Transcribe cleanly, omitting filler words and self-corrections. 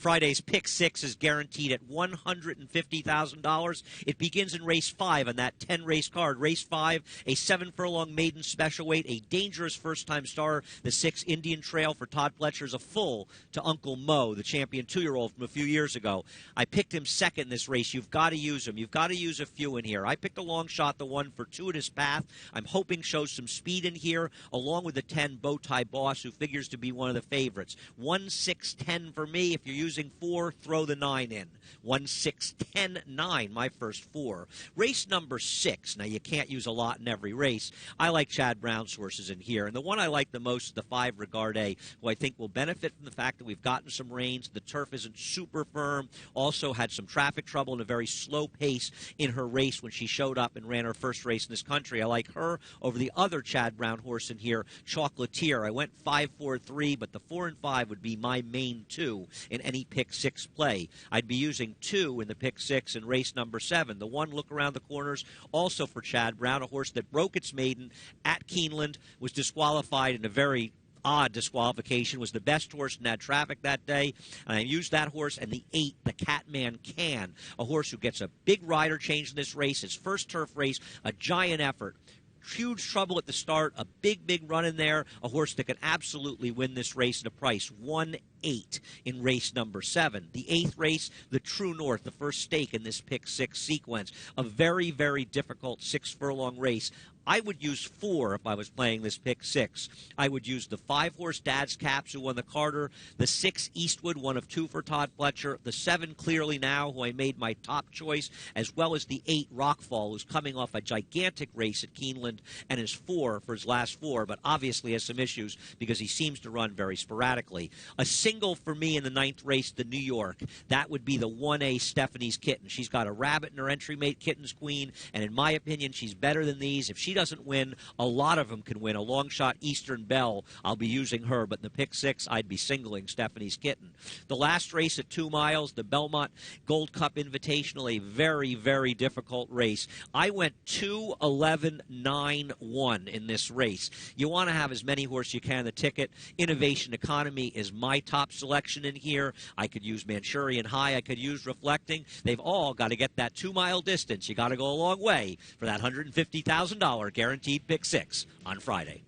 Friday's pick six is guaranteed at $150,000. It begins in race 5 on that 10-race card. Race 5, a 7-furlong maiden special weight, a dangerous first-time star. The 6 Indian Trail for Todd Pletcher's a full to Uncle Mo, the champion 2-year-old from a few years ago. I picked him second in this race. You've got to use him. You've got to use a few in here. I picked a long shot, the one Fortuitous Path. I'm hoping shows some speed in here, along with the 10 Bowtie Boss, who figures to be one of the favorites. 1, 6, 10 for me. If you're using 4, throw the 9 in. 1, 6, 10, 9, my first 4. Race number 6. Now, you can't use a lot in every race. I like Chad Brown's horses in here, and the one I like the most is the 5 Regarde, who I think will benefit from the fact that we've gotten some rains. The turf isn't super firm. Also had some traffic trouble and a very slow pace in her race when she showed up and ran her first race in this country. I like her over the other Chad Brown horse in here, Chocolatier. I went 5, 4, 3, but the 4 and 5 would be my main 2 in any pick 6 play. I'd be using 2 in the pick 6 in race number 7. The 1 Look Around the Corners, also for Chad Brown, a horse that broke its maiden at Keeneland, was disqualified in a very odd disqualification, was the best horse in that traffic that day, and I used that horse and the 8, the Catman Can, a horse who gets a big rider change in this race, his first turf race, a giant effort. Huge trouble at the start, a big run in there, a horse that can absolutely win this race at a price 1-8 in race number 7. The 8th race, the True North, the first stake in this pick 6 sequence. A very difficult 6-furlong race. I would use 4 if I was playing this pick 6. I would use the 5-horse Dad's Caps, who won the Carter, the 6 Eastwood, one of 2 for Todd Pletcher, the 7 Clearly Now, who I made my top choice, as well as the 8 Rockfall, who's coming off a gigantic race at Keeneland and is 4 for his last 4, but obviously has some issues because he seems to run very sporadically. A single for me in the 9th race, the New York. That would be the 1A Stephanie's Kitten. She's got a rabbit in her entry mate, Kitten's Queen, and in my opinion, she's better than these. If she doesn't win, a lot of them can win. A long shot Eastern Belle, I'll be using her, but in the pick 6, I'd be singling Stephanie's Kitten. The last race at 2 miles, the Belmont Gold Cup Invitational, a very difficult race. I went 2, 11, 9, 1 in this race. You want to have as many horses you can in the ticket. Innovation Economy is my top selection in here. I could use Manchurian High. I could use Reflecting. They've all got to get that 2-mile distance. You got to go a long way for that $150,000 guaranteed pick 6 on Friday.